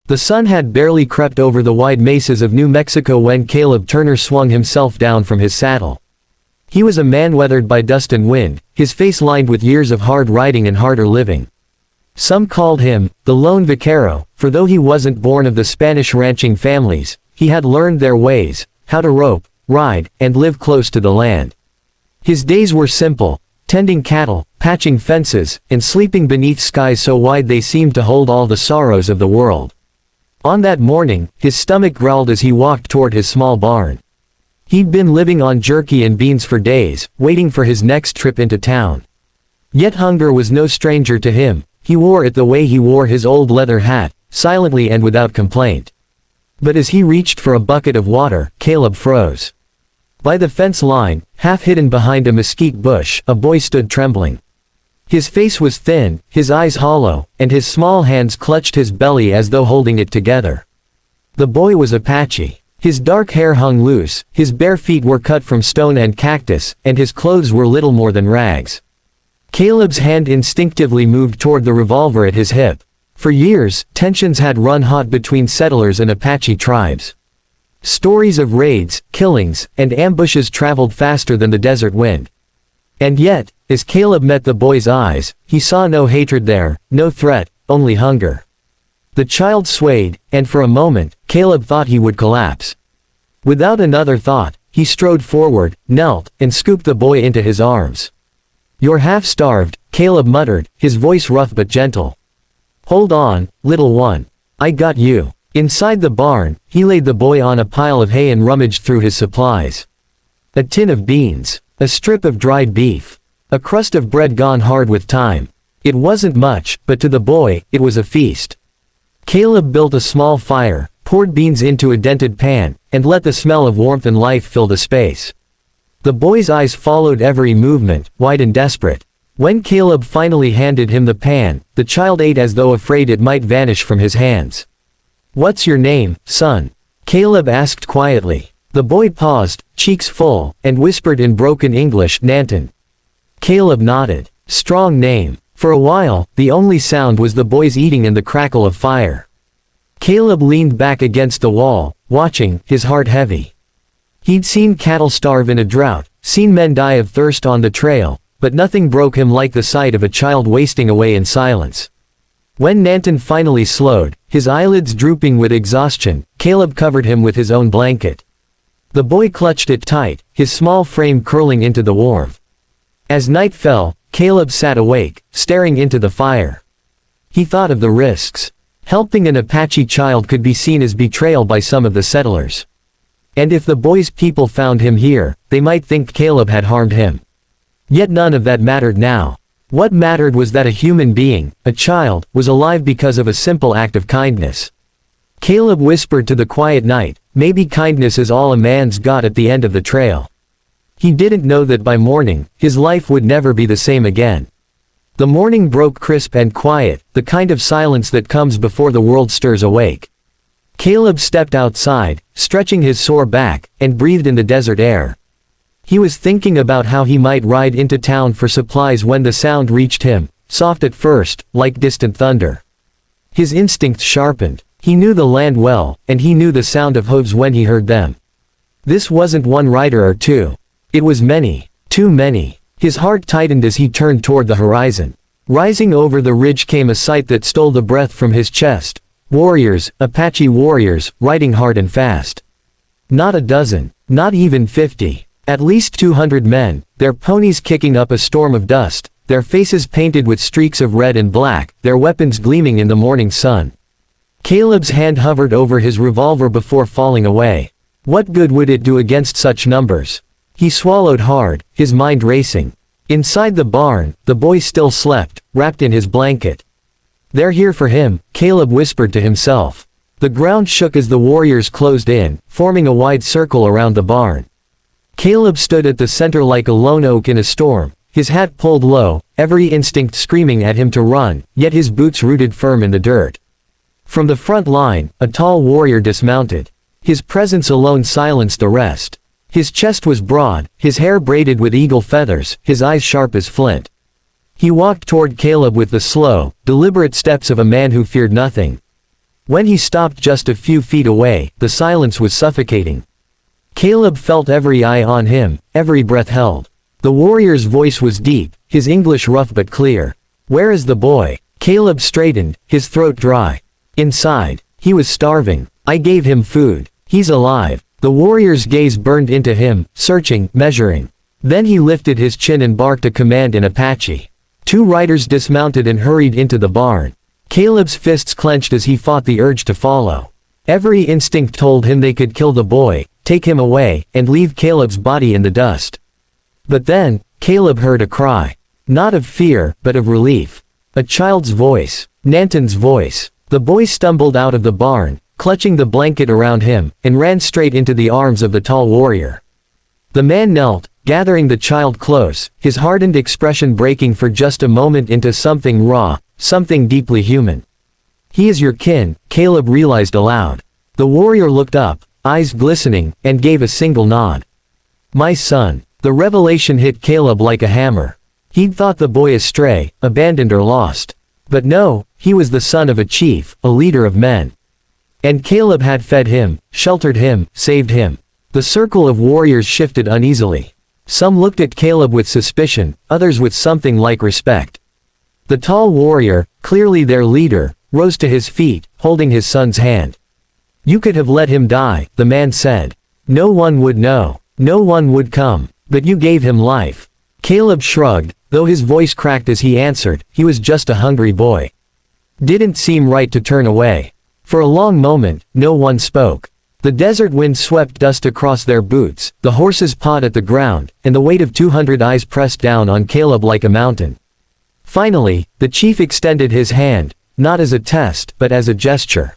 The sun had barely crept over the wide mesas of New Mexico when Caleb Turner swung himself down from his saddle. He was a man weathered by dust and wind, his face lined with years of hard riding and harder living. Some called him the lone vaquero, for though he wasn't born of the Spanish ranching families, he had learned their ways, how to rope, ride, and live close to the land. His days were simple, tending cattle, patching fences, and sleeping beneath skies so wide they seemed to hold all the sorrows of the world. On that morning, his stomach growled as he walked toward his small barn. He'd been living on jerky and beans for days, waiting for his next trip into town. Yet hunger was no stranger to him. He wore it the way he wore his old leather hat, silently and without complaint. But as he reached for a bucket of water, Caleb froze. By the fence line, half hidden behind a mesquite bush, a boy stood trembling. His face was thin, his eyes hollow, and his small hands clutched his belly as though holding it together. The boy was Apache. His dark hair hung loose, his bare feet were cut from stone and cactus, and his clothes were little more than rags. Caleb's hand instinctively moved toward the revolver at his hip. For years, tensions had run hot between settlers and Apache tribes. Stories of raids, killings, and ambushes traveled faster than the desert wind. And yet, as Caleb met the boy's eyes, he saw no hatred there, no threat, only hunger. The child swayed, and for a moment, Caleb thought he would collapse. Without another thought, he strode forward, knelt, and scooped the boy into his arms. "You're half-starved," Caleb muttered, his voice rough but gentle. "Hold on, little one. I got you." Inside the barn, he laid the boy on a pile of hay and rummaged through his supplies. A tin of beans. A strip of dried beef. A crust of bread gone hard with time. It wasn't much, but to the boy, it was a feast. Caleb built a small fire, poured beans into a dented pan, and let the smell of warmth and life fill the space. The boy's eyes followed every movement, wide and desperate. When Caleb finally handed him the pan, the child ate as though afraid it might vanish from his hands. "What's your name, son?" Caleb asked quietly. The boy paused, cheeks full, and whispered in broken English, "Nanton." Caleb nodded. Strong name. For a while, the only sound was the boy's eating and the crackle of fire. Caleb leaned back against the wall, watching, his heart heavy. He'd seen cattle starve in a drought, seen men die of thirst on the trail, but nothing broke him like the sight of a child wasting away in silence. When Nanton finally slowed, his eyelids drooping with exhaustion, Caleb covered him with his own blanket. The boy clutched it tight, his small frame curling into the warmth. As night fell, Caleb sat awake, staring into the fire. He thought of the risks. Helping an Apache child could be seen as betrayal by some of the settlers. And if the boy's people found him here, they might think Caleb had harmed him. Yet none of that mattered now. What mattered was that a human being, a child, was alive because of a simple act of kindness. Caleb whispered to the quiet night, "Maybe kindness is all a man's got at the end of the trail." He didn't know that by morning, his life would never be the same again. The morning broke crisp and quiet, the kind of silence that comes before the world stirs awake. Caleb stepped outside, stretching his sore back, and breathed in the desert air. He was thinking about how he might ride into town for supplies when the sound reached him, soft at first, like distant thunder. His instincts sharpened. He knew the land well, and he knew the sound of hooves when he heard them. This wasn't one rider or two. It was many, too many. His heart tightened as he turned toward the horizon. Rising over the ridge came a sight that stole the breath from his chest. Warriors, Apache warriors, riding hard and fast. Not a dozen, not even 50. At least 200 men, their ponies kicking up a storm of dust, their faces painted with streaks of red and black, their weapons gleaming in the morning sun. Caleb's hand hovered over his revolver before falling away. What good would it do against such numbers? He swallowed hard, his mind racing. Inside the barn, the boy still slept, wrapped in his blanket. "They're here for him," Caleb whispered to himself. The ground shook as the warriors closed in, forming a wide circle around the barn. Caleb stood at the center like a lone oak in a storm, his hat pulled low, every instinct screaming at him to run, yet his boots rooted firm in the dirt. From the front line, a tall warrior dismounted. His presence alone silenced the rest. His chest was broad, his hair braided with eagle feathers, his eyes sharp as flint. He walked toward Caleb with the slow, deliberate steps of a man who feared nothing. When he stopped just a few feet away, the silence was suffocating. Caleb felt every eye on him, every breath held. The warrior's voice was deep, his English rough but clear. "Where is the boy?" Caleb straightened, his throat dry. "Inside. He was starving. I gave him food. He's alive." The warrior's gaze burned into him, searching, measuring. Then he lifted his chin and barked a command in Apache. 2 riders dismounted and hurried into the barn. Caleb's fists clenched as he fought the urge to follow. Every instinct told him they could kill the boy, take him away, and leave Caleb's body in the dust. But then, Caleb heard a cry. Not of fear, but of relief. A child's voice. Nanton's voice. The boy stumbled out of the barn, clutching the blanket around him, and ran straight into the arms of the tall warrior. The man knelt, gathering the child close, his hardened expression breaking for just a moment into something raw, something deeply human. "He is your kin," Caleb realized aloud. The warrior looked up, eyes glistening, and gave a single nod. "My son." The revelation hit Caleb like a hammer. He'd thought the boy astray, abandoned or lost. But no, he was the son of a chief, a leader of men. And Caleb had fed him, sheltered him, saved him. The circle of warriors shifted uneasily. Some looked at Caleb with suspicion, others with something like respect. The tall warrior, clearly their leader, rose to his feet, holding his son's hand. "You could have let him die," the man said. "No one would know. No one would come. But you gave him life." Caleb shrugged, though his voice cracked as he answered, he was just a hungry boy. Didn't seem right to turn away. For a long moment, no one spoke. The desert wind swept dust across their boots, the horses pawed at the ground, and the weight of 200 eyes pressed down on Caleb like a mountain. Finally, the chief extended his hand, not as a test, but as a gesture.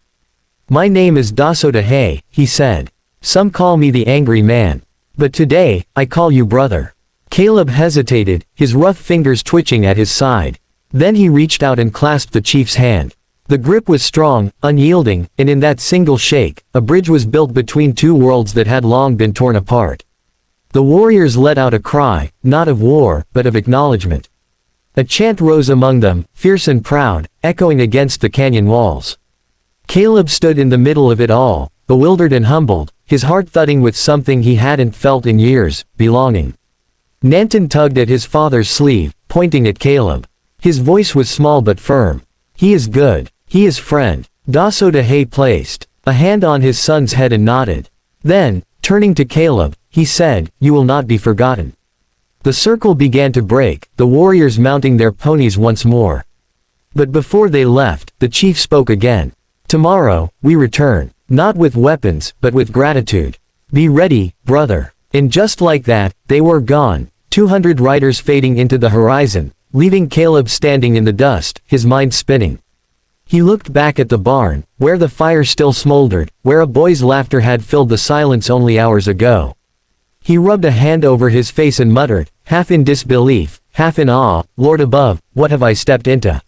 "My name is Dasodahe," he said. "Some call me the angry man. But today, I call you brother." Caleb hesitated, his rough fingers twitching at his side. Then he reached out and clasped the chief's hand. The grip was strong, unyielding, and in that single shake, a bridge was built between 2 worlds that had long been torn apart. The warriors let out a cry, not of war, but of acknowledgement. A chant rose among them, fierce and proud, echoing against the canyon walls. Caleb stood in the middle of it all, bewildered and humbled, his heart thudding with something he hadn't felt in years, belonging. Nanton tugged at his father's sleeve, pointing at Caleb. His voice was small but firm. "He is good. He is friend." Dasodahe placed a hand on his son's head and nodded. Then, turning to Caleb, he said, "You will not be forgotten." The circle began to break, the warriors mounting their ponies once more. But before they left, the chief spoke again. "Tomorrow, we return, not with weapons, but with gratitude. Be ready, brother." And just like that, they were gone, 200 riders fading into the horizon, leaving Caleb standing in the dust, his mind spinning. He looked back at the barn, where the fire still smoldered, where a boy's laughter had filled the silence only hours ago. He rubbed a hand over his face and muttered, half in disbelief, half in awe, "Lord above, what have I stepped into?"